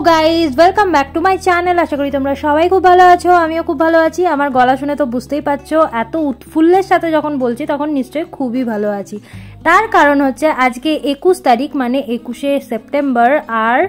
Guys, welcome back to my channel. আশা করি তোমরা সবাই খুব ভালো আছো, আমিও খুব ভালো আছি। আমার গলা শুনে তো বুঝতেই পারছো, এত উৎফুল্লের সাথে যখন বলছি তখন নিশ্চয়ই খুবই ভালো আছি। তার কারণ হচ্ছে আজকে 21 তারিখ মানে 21শে সেপ্টেম্বর আর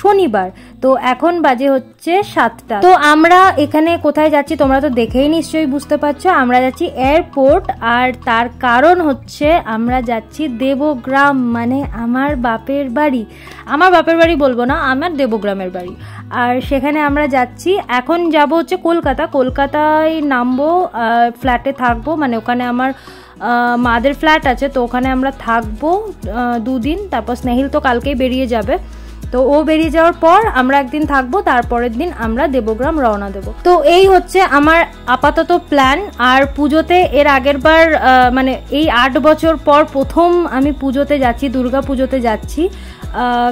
শনিবার। তো এখন বাজে হচ্ছে 7টা। তো আমরা এখানে কোথায় যাচ্ছি তোমরা তো দেখেই নিশ্চয়ই বুঝতে পারছো, আমরা যাচ্ছি এয়ারপোর্ট। আর তার কারণ হচ্ছে আমরা যাচ্ছি দেবগ্রাম, মানে আমার বাপের বাড়ি। আমার বাপের বাড়ি বলবো না, আমার দেবগ্রামের বাড়ি। আর সেখানে আমরা যাচ্ছি। এখন যাব হচ্ছে কলকাতায় নামবো, ফ্ল্যাটে থাকবো, মানে ওখানে আমার মাদের ফ্ল্যাট আছে, তো ওখানে আমরা থাকবো 2 দিন। তারপর স্নেহিল তো কালকেই বেরিয়ে যাবে, তো ও বেরিয়ে যাওয়ার পর আমরা একদিন থাকবো, তারপরের দিন আমরা দেবগ্রাম রওনা দেবো। তো এই হচ্ছে আমার আপাতত প্ল্যান। আর পুজোতে এর আগের বার মানে এই 8 বছর পর প্রথম আমি পুজোতে যাচ্ছি, দুর্গা পুজোতে যাচ্ছি।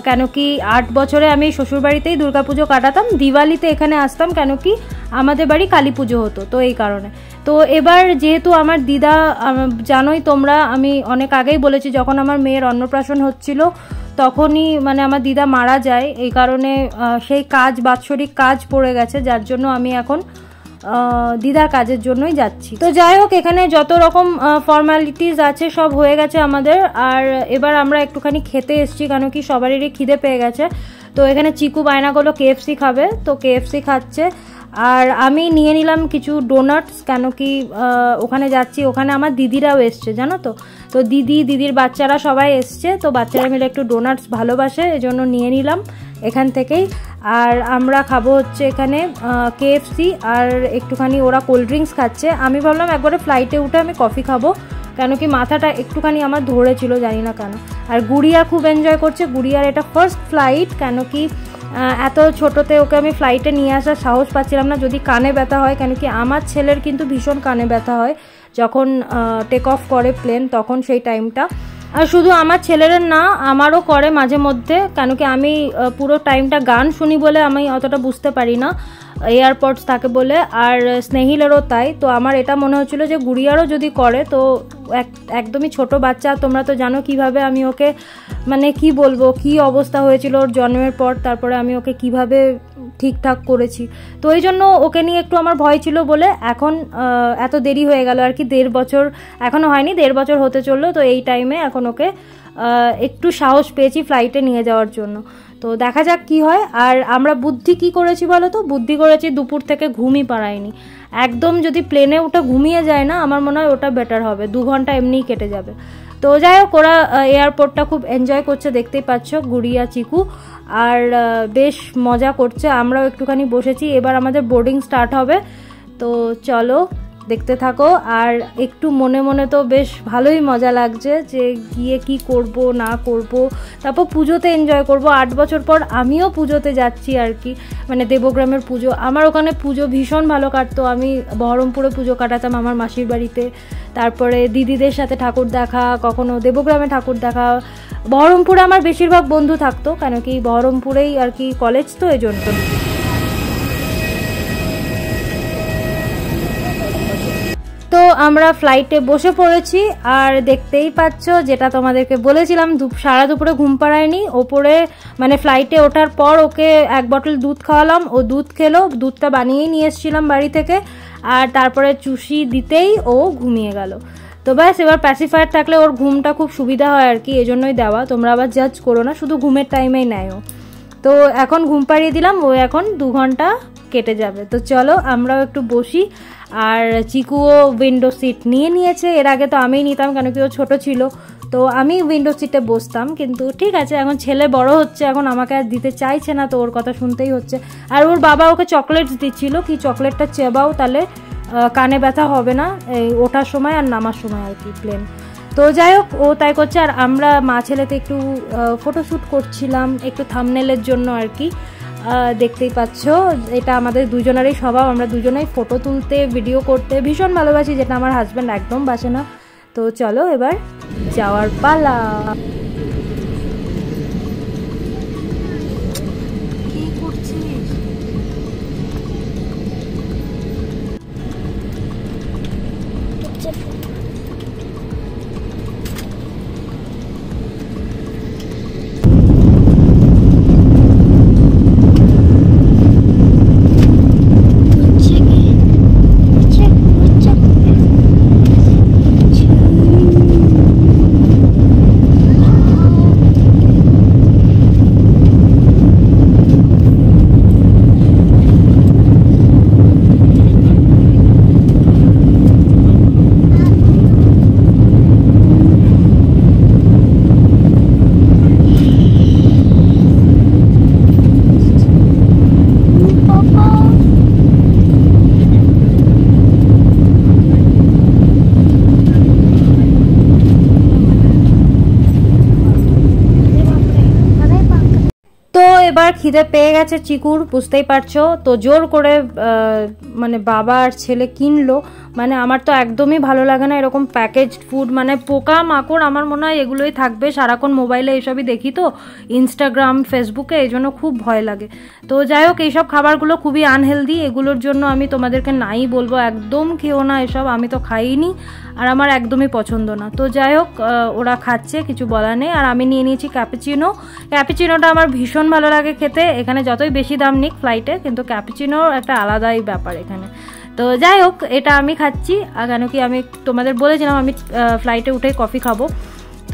কেন কি 8 বছরে আমি শ্বশুরবাড়িতেই দুর্গা পুজো কাটাতাম, দিওয়ালিতে এখানে আসতাম, কেন কি আমাদের বাড়ি কালী পুজো হতো, তো এই কারণে। তো এবার যেহেতু আমার দিদা, জানোই তোমরা, আমি অনেক আগেই বলেছি যখন আমার মেয়ের অন্নপ্রাশন হচ্ছিল তখনই মানে আমার দিদা মারা যায়, এই কারণে সেই কাজ, বাৎসরিক কাজ পড়ে গেছে, যার জন্য আমি এখন দিদার কাজের জন্যই যাচ্ছি। তো যাই হোক, এখানে যত রকম ফর্মালিটিস আছে সব হয়ে গেছে আমাদের। আর এবার আমরা একটুখানি খেতে এসেছি, কেন কি সবারই খিদে পেয়ে গেছে। তো এখানে চিকু বায়না করলো KFC খাবে, তো KFC খাচ্ছে। আর আমি নিয়ে নিলাম কিছু ডোনাটস, কেন কি ওখানে যাচ্ছি, ওখানে আমার দিদিরাও এসছে জানো তো। তো দিদির বাচ্চারা সবাই এসছে, তো বাচ্চারা মিলে একটু ডোনাটস ভালোবাসে, এজন্য নিয়ে নিলাম এখান থেকেই। আর আমরা খাবো হচ্ছে এখানে KFC, আর একটুখানি ওরা কোল্ড ড্রিঙ্কস খাচ্ছে। আমি ভাবলাম একবারে ফ্লাইটে উঠে আমি কফি খাবো, কেন কি মাথাটা একটুখানি আমার ধরেছিল, জানি না কেন। আর গুড়িয়া খুব এনজয় করছে, গুড়িয়ার এটা ফার্স্ট ফ্লাইট, কেন কি এত ছোটোতে ওকে আমি ফ্লাইটে নিয়ে আসার সাহস পাচ্ছিলাম না, যদি কানে ব্যথা হয়, কেন কি আমার ছেলের কিন্তু ভীষণ কানে ব্যথা হয় যখন টেক অফ করে প্লেন, তখন সেই টাইমটা। আর শুধু আমার ছেলের না, আমারও করে মাঝে মধ্যে, কেন কি আমি পুরো টাইমটা গান শুনি বলে আমি অতটা বুঝতে পারি না, এয়ারপডস থাকে বলে। আর স্নেহিলেরও তাই। তো আমার এটা মনে হচ্ছিলো যে গুড়িয়ারও যদি করে, তো একদমই ছোট বাচ্চা, তোমরা তো জানো কিভাবে আমি ওকে, মানে কি বলবো, কি অবস্থা হয়েছিল ওর জন্মের পর, তারপরে আমি ওকে কিভাবে ঠিকঠাক করেছি। তো এই জন্য ওকে নিয়ে একটু আমার ভয় ছিল বলে এখন এত দেরি হয়ে গেল আর কি, 1.5 বছর এখনও হয়নি, 1.5 বছর হতে চললো। তো এই টাইমে এখন ওকে একটু সাহস পেয়েছি ফ্লাইটে নিয়ে যাওয়ার জন্য। তো দেখা যাক কি হয়। আর আমরা বুদ্ধি কি করেছি বলো তো, বুদ্ধি করেছি দুপুর থেকে ঘুমই পাড়ায়নি একদম। যদি প্লেনে ওটা ঘুমিয়ে যায় না, আমার মনে হয় ওটা বেটার হবে, 2 ঘন্টা এমনিই কেটে যাবে। তো যাই হোক, ওরা এয়ারপোর্টটা খুব এনজয় করছে, দেখতেই পাচ্ছ, গুড়িয়া চিকু, আর বেশ মজা করছে। আমরাও একটুখানি বসেছি, এবার আমাদের বোর্ডিং স্টার্ট হবে, তো চলো দেখতে থাকো। আর একটু মনে মনে তো বেশ ভালোই মজা লাগছে যে গিয়ে কি করব না করব, তারপর পুজোতে এনজয় করব। 8 বছর পর আমিও পুজোতে যাচ্ছি আর কি, মানে দেবগ্রামের পুজো। আমার ওখানে পুজো ভীষণ ভালো কাটতো, আমি বহরমপুরে পুজো কাটাতাম আমার মাসির বাড়িতে, তারপরে দিদিদের সাথে ঠাকুর দেখা, কখনো দেবগ্রামে ঠাকুর দেখা। বহরমপুরে আমার বেশিরভাগ বন্ধু থাকতো, কেন কি বহরমপুরেই আর কি কলেজ, তো এই জন্য। তো আমরা ফ্লাইটে বসে পড়েছি, আর দেখতেই পাচ্ছ যেটা তোমাদেরকে বলেছিলাম, সারা দুপুরে ঘুম পাড়ায়নি। ওপরে মানে ফ্লাইটে ওঠার পর ওকে 1 বটল দুধ খাওয়ালাম, ও দুধ খেলো, দুধটা বানিয়েই নিয়ে এসেছিলাম বাড়ি থেকে। আর তারপরে চুষি দিতেই ও ঘুমিয়ে গেল। তো ব্যাস, এবার প্যাসিফায়ার থাকলে ওর ঘুমটা খুব সুবিধা হয় আর কি, এজন্যই দেওয়া, তোমরা আবার জাজ করো না, শুধু ঘুমের টাইমেই নেয় ও। তো এখন ঘুম পাড়িয়ে দিলাম, ও এখন 2 ঘন্টা কেটে যাবে। তো চলো আমরাও একটু বসি। আর চিকুও উইন্ডো সিট নিয়ে নিয়েছে, এর আগে তো আমিই নিতাম, কেন কি ও ছোটো ছিল, তো আমি উইন্ডো সিটে বসতাম। কিন্তু ঠিক আছে, এখন ছেলে বড় হচ্ছে, এখন আমাকে আর দিতে চাইছে না, তো ওর কথা শুনতেই হচ্ছে। আর ওর বাবা ওকে চকলেটস দিচ্ছিল, কি চকলেটটা চেবাও, তাহলে কানে ব্যথা হবে না এই ওঠার সময় আর নামার সময় আর কি প্লেন। তো যাই হোক, ও তাই করছে। আর আমরা মা ছেলেতে একটু ফটোশ্যুট করছিলাম, একটু থাম্বনেলের জন্য আর কি। দেখতেই পাচ্ছ, এটা আমাদের দুজনেরই স্বভাব, আমরা দুজনেই ফটো তুলতে, ভিডিও করতে ভীষণ ভালোবাসি, যেটা আমার হাজব্যান্ড একদম বাসে না। তো চলো এবার যাওয়ার পালা। এবার খিদে পেয়ে গেছে চিকুর, বুঝতেই পারছো। তো জোর করে মানে বাবা আর ছেলে কিনলো। মানে আমার তো একদমই ভালো লাগে না এরকম প্যাকেজ ফুড, মানে পোকা মাকড় আমার মনে হয় এগুলোই থাকবে। সারাক্ষণ মোবাইলে এইসবই দেখি তো, ইনস্টাগ্রাম ফেসবুকে, এই জন্য খুব ভয় লাগে। তো যাই হোক, এইসব খাবারগুলো খুবই আনহেলদি, এগুলোর জন্য আমি তোমাদেরকে নাই বলবো, একদম খেও না এসব। আমি তো খাইনি আর আমার একদমই পছন্দ না। তো যাই হোক, ওরা খাচ্ছে, কিছু বলার নেই। আর আমি নিয়ে নিয়েছি ক্যাপুচিনো। ক্যাপুচিনোটা আমার ভীষণ ভালো লাগে খেতে। এখানে যতই বেশি দাম নিক ফ্লাইটে, কিন্তু ক্যাপুচিনোর একটা আলাদাই ব্যাপার এখানে। তো যাই হোক, এটা আমি খাচ্ছি। কেন কি আমি তোমাদের বলেছিলাম আমি ফ্লাইটে উঠে কফি খাবো।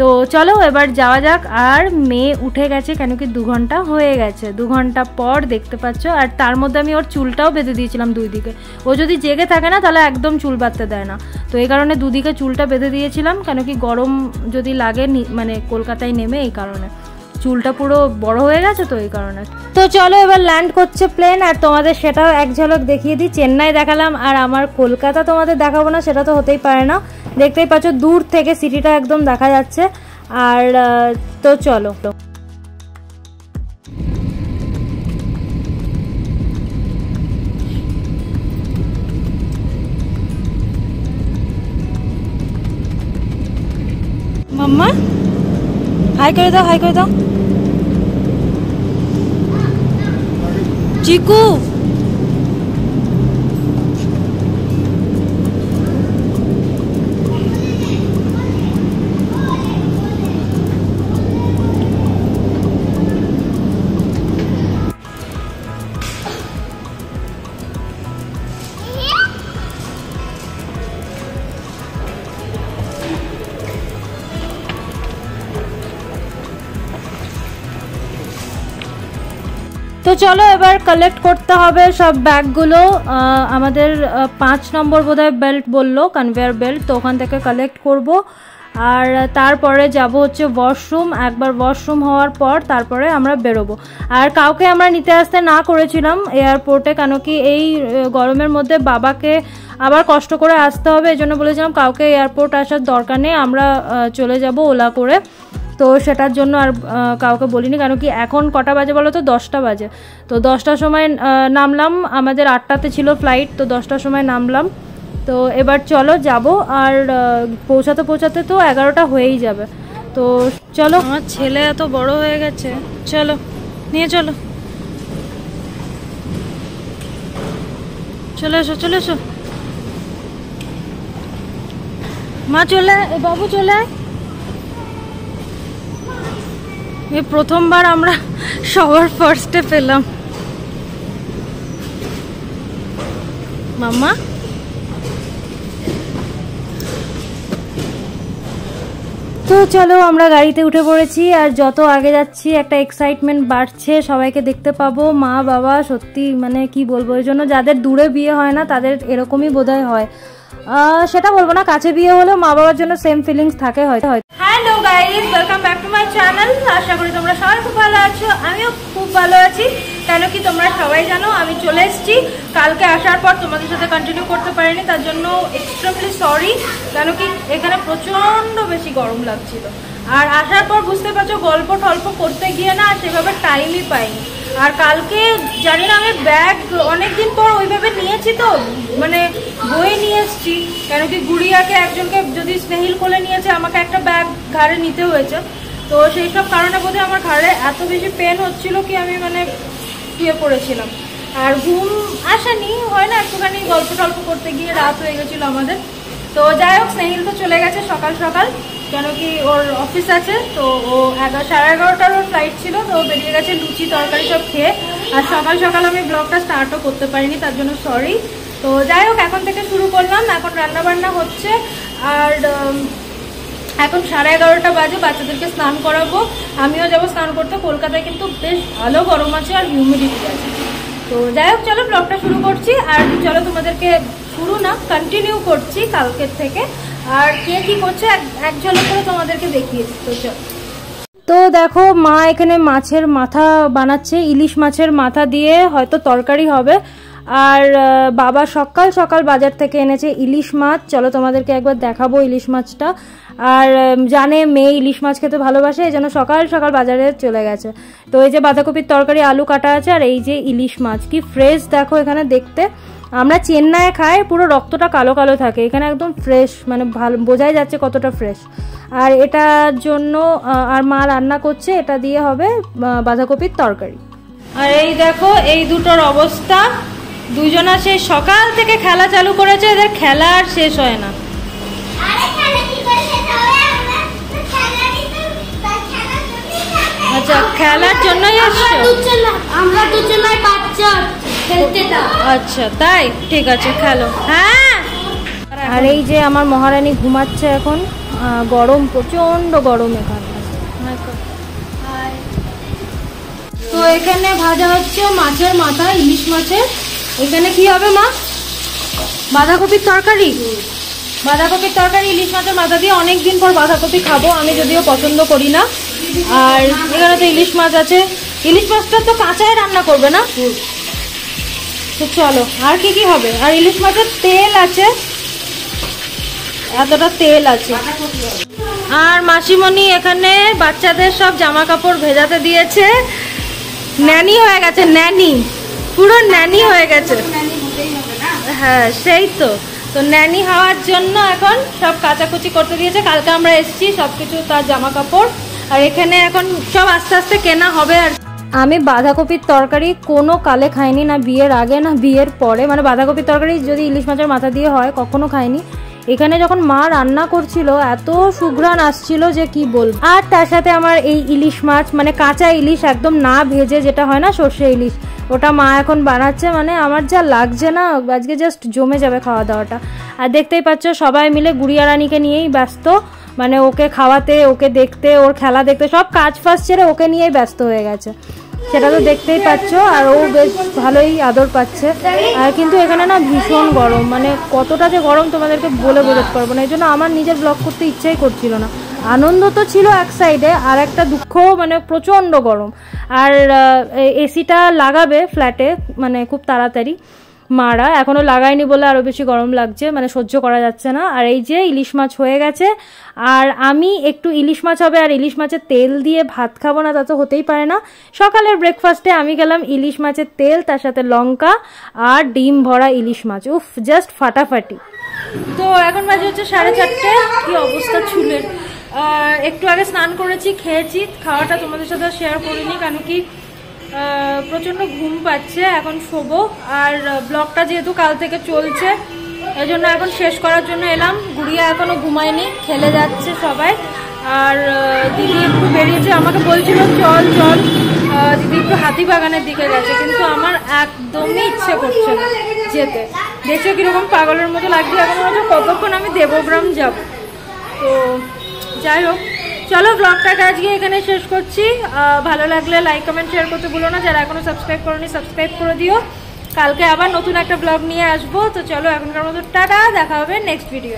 তো চলো এবার যাওয়া যাক। আর মেয়ে উঠে গেছে, কেন কি 2 ঘন্টা হয়ে গেছে। 2 ঘন্টা পর দেখতে পাচ্ছ। আর তার মধ্যে আমি ওর চুলটাও বেঁধে দিয়েছিলাম 2 দিকে। ও যদি জেগে থাকে না তাহলে একদম চুল বাঁধতে দেয় না। তো এই কারণে 2 দিকে চুলটা বেঁধে দিয়েছিলাম, কেন কি গরম যদি লাগে মানে কলকাতায় নেমে, এই কারণে চুলটা পুরো বড় হয়ে গেছে, তো এই কারণে। তো চলো এবার ল্যান্ড করছে প্লেন, আর তোমাদের সেটাও এক ঝলক দেখিয়ে দিই। চেন্নাই দেখালাম, আর আমার কলকাতা তোমাদের দেখাবো না, সেটা তো হতেই পারে না। দেখতেই পাচ্ছ দূর থেকে সিটিটা একদম দেখা যাচ্ছে। আর তো চলো, মাম্মা হাই করে দাও, হাই করে দাও। চিকু তো চলো এবার কালেক্ট করতে হবে সব ব্যাগগুলো। আমাদের 5 নম্বর বোধহয় বেল্ট বললো, কনভেয়ার বেল্ট। তো ওখান থেকে কালেক্ট করব। আর তারপরে যাব হচ্ছে ওয়াশরুম। একবার ওয়াশরুম হওয়ার পর তারপরে আমরা বেরোবো। আর কাউকে আমরা নিতে আসতে না করেছিলাম এয়ারপোর্টে, কেন কি এই গরমের মধ্যে বাবাকে আবার কষ্ট করে আসতে হবে, এই জন্য বলেছিলাম কাউকে এয়ারপোর্ট আসার দরকার নেই, আমরা চলে যাব ওলা করে। তো সেটার জন্য আর কাউকে বলিনি, কেন কি এখন কটা বাজে বলো তো? 10টা বাজে। তো 10টার সময় নামলাম, আমাদের 8টাতে ছিল ফ্লাইট, তো 10টার সময় নামলাম। তো এবার চলো যাব। আর পৌঁছাতে পৌঁছাতে তো 11টা হয়েই যাবে। তো চলো, আমার ছেলে এত বড় হয়ে গেছে, চলো নিয়ে চলো, চলে এসো, চলে এসো মা, চলে বাবু চলে আয়। এই প্রথমবার আমরা সবার ফার্স্টে পেলাম। মাম্মা তো চলো আমরা গাড়িতে উঠে পড়েছি। আর যত আগে যাচ্ছি একটা এক্সাইটমেন্ট বাড়ছে, সবাইকে দেখতে পাবো, মা বাবা, সত্যি মানে কি বলবো। এই জন্য যাদের দূরে বিয়ে হয় না তাদের এরকমই বোধহয় হয়, সেটা বলবো না, কাছে বিয়ে হলেও মা বাবার জন্য সেম ফিলিংস থাকে হয়তো। Hello guys, welcome back to my channel. আশা করি তোমরা সবাই খুব ভালো আছো, আমিও খুব ভালো আছি। কেন কি তোমরা সবাই জানো আমি চলে এসেছি। কালকে আসার পর তোমাদের সাথে কন্টিনিউ করতে পারিনি, তার জন্য এক্সট্রিমলি সরি। কেন কি এখানে প্রচন্ড বেশি গরম লাগছিল। আর আসার পর বুঝতে পারছো গল্প টল্প করতে গিয়ে না সেভাবে টাইমই পাইনি। আর কালকে জানি না, আমি ব্যাগ অনেকদিন পর ওইভাবে নিয়েছি, তো মানে বয়ে নিয়ে এসছি। কেন কি গুড়িয়াকে একজনকে যদি স্নেহিল কোলে নিয়েছে, আমাকে একটা ব্যাগ ঘাড়ে নিতে হয়েছে। তো সেই সব কারণে বোধহয় আমার ঘাড়ে এত বেশি পেন হচ্ছিল কি আমি মানে শুয়ে পড়েছিলাম। আর ঘুম আসেনি, হয় না একটুখানি গল্প টল্প করতে গিয়ে রাত হয়ে গেছিলো আমাদের। তো যাই হোক, স্নেহিল তো চলে গেছে সকাল সকাল, কেন কি ওর অফিস আছে। তো ও 11:30টার ওর ফ্লাইট ছিল, তো ও বেরিয়ে গেছে লুচি তরকারি সব খেয়ে। আর সকাল সকাল আমি ব্লগটা স্টার্টও করতে পারিনি, তার জন্য সরি। তো যাই হোক, এখন থেকে শুরু করলাম। এখন রান্নাবান্না হচ্ছে। আর এখন 11:30টা বাজে, বাচ্চাদেরকে স্নান করাবো, আমিও যাবো স্নান করতে। কলকাতায় কিন্তু বেশ ভালো গরম আছে আর হিউমিডিটি আছে। তো যাই হোক, চলো ব্লগটা শুরু করছি। আর চলো তোমাদেরকে শুরু না কন্টিনিউ করছি কালকের থেকে। আর কে কি করছে এক ঝলক করে তোমাদেরকে দেখিয়ে দিই। তো চলো। তো দেখো মা এখানে মাছের মাথা বানাচ্ছে, ইলিশ মাছের মাথা দিয়ে হয়তো তরকারি হবে। আর বাবা সকাল সকাল বাজার থেকে এনেছে ইলিশ মাছ। চলো তোমাদেরকে একবার দেখাবো ইলিশ মাছটা। আর জানে মেয়ে ইলিশ মাছ খেতে ভালোবাসে, এই জন্য সকাল সকাল বাজারে চলে গেছে। তো এই যে বাঁধাকপির তরকারি, আলু কাটা আছে, আর এই যে ইলিশ মাছ কি ফ্রেশ দেখো এখানে দেখতে। আমরা চেন্নাইয়ে খাই পুরো রক্তটা কালো কালো থাকে, এখানে একদম ফ্রেশ, মানে ভালো বোঝাই যাচ্ছে কতটা ফ্রেশ। আর এটার জন্য আর মা রান্না করছে, এটা দিয়ে হবে বাঁধাকপির তরকারি। আর এই দেখো এই দুটোর অবস্থা, দুজনা সেই সকাল থেকে খেলা চালু করেছে, এদের খেলা আর শেষ হয় না। আচ্ছা খেলার জন্যই আসছো? আমরা দুজনাই বাচ্চা খেলতে দাও। আচ্ছা তাই, ঠিক আছে খেলো। হ্যাঁ। আর এই যে আমার মহারানী ঘুমাচ্ছে এখন, গরম প্রচন্ড গরম এখানে। তো এখানে ভাজা হচ্ছে মাছের মাথা, ইলিশ মাছের। এখানে কি হবে মা? বাঁধাকপির তরকারি। বাঁধাকপির তরকারি ইলিশ মাছের মাথা দিয়ে। অনেকদিন পর বাঁধাকপি খাবো, আমি যদিও পছন্দ করি না। আর এখানে তো ইলিশ মাছ আছে। ইলিশ মাছটা তো কাঁচাই রান্না করবে না? তো চলো আর কি কি হবে। আর ইলিশ মাছের তেল আছে, এতটা তেল আছে। আর মাসিমণি এখানে বাচ্চাদের সব জামা কাপড় ভেজাতে দিয়েছে। ন্যানি হয়ে গেছে, ন্যানি, পুরো ন্যানি হয়ে গেছে। হ্যাঁ সেই তো। তো ন্যানি হওয়ার জন্য এখন সব কাচাকুচি করতে দিয়েছে। কালকে আমরা এসেছি, সবকিছু তার জামা কাপড়। আর এখানে এখন সব আস্তে আস্তে কেনা হবে। আর আমি বাঁধাকপির তরকারি কোনো কালে খাইনি, না বিয়ের আগে না বিয়ের পরে। মানে বাঁধাকপির তরকারি যদি ইলিশ মাছের মাথা দিয়ে হয় কখনো খাইনি। এখানে যখন মা রান্না করছিল এত সুঘ্রাণ আসছিল যে কি বলবো। আর তার সাথে আমার এই ইলিশ মাছ, মানে কাঁচা ইলিশ একদম না ভেজে যেটা হয় না সর্ষে ইলিশ, ওটা মা এখন বানাচ্ছে। মানে আমার যা লাগছে না, আজকে জাস্ট জমে যাবে খাওয়া দাওয়াটা। আর দেখতেই পাচ্ছ সবাই মিলে গুড়িয়া রানীকে নিয়েই ব্যস্ত, মানে ওকে খাওয়াতে, ওকে দেখতে, ওর খেলা দেখতে, সব কাজ ফাজ ছেড়ে ওকে নিয়েই ব্যস্ত হয়ে গেছে, সেটা তো দেখতেই পাচ্ছ। আর ও বেশ ভালোই আদর পাচ্ছে। আর কিন্তু এখানে না ভীষণ গরম, মানে কতটা যে গরম তোমাদেরকে বলে বোঝাতে পারবো না। এই জন্য আমার নিজের ব্লগ করতে ইচ্ছাই করছিল না। আনন্দ তো ছিল এক সাইডে, আর একটা দুঃখ, মানে প্রচণ্ড গরম। আর এসিটা লাগাবে ফ্ল্যাটে, মানে খুব তাড়াতাড়ি। মারা এখনো লাগায়নি বলে আরো বেশি গরম লাগছে, মানে সহ্য করা যাচ্ছে না। আর এই যে ইলিশ মাছ হয়ে গেছে, আর আমি একটু ইলিশ মাছ হবে আর ইলিশ মাছের তেল দিয়ে ভাত খাবো না, তা তো হতেই পারে না। সকালের ব্রেকফাস্টে আমি খেলাম ইলিশ মাছের তেল, তার সাথে লঙ্কা আর ডিম ভরা ইলিশ মাছ। উফ, জাস্ট ফাটাফাটি। তো এখন বাজে হচ্ছে 4:30। কি অবস্থা চুলের। একটু আগে স্নান করেছি, খেয়েছি। খাওয়াটা তোমাদের সাথে শেয়ার করিনি, কারণ কি প্রচণ্ড ঘুম পাচ্ছে, এখন শোবো। আর ব্লগটা যেহেতু কাল থেকে চলছে, এই জন্য এখন শেষ করার জন্য এলাম। গুড়িয়া এখনো ঘুমায়নি, খেলে যাচ্ছে সবাই। আর দিদি একটু বেরিয়েছে, আমাকে বলছিল চল চল, দিদি একটু হাতিবাগানের দিকে গেছে, কিন্তু আমার একদমই ইচ্ছে করছে না যেতে। দেখছো কিরকম পাগলের মতো লাগছে, এখন মনে হচ্ছে কতক্ষণ আমি দেবগ্রাম যাব। তো যাই হোক, চলো ব্লগটাকে আজকে এখানে শেষ করছি। ভালো লাগলে লাইক কমেন্ট শেয়ার করতে ভুলো না। যারা এখনো সাবস্ক্রাইব করোনি সাবস্ক্রাইব করে দিও। কালকে আবার নতুন একটা ব্লগ নিয়ে আসবো। তো চলো এখনকার মতো টাটা, দেখা হবে নেক্সট ভিডিও।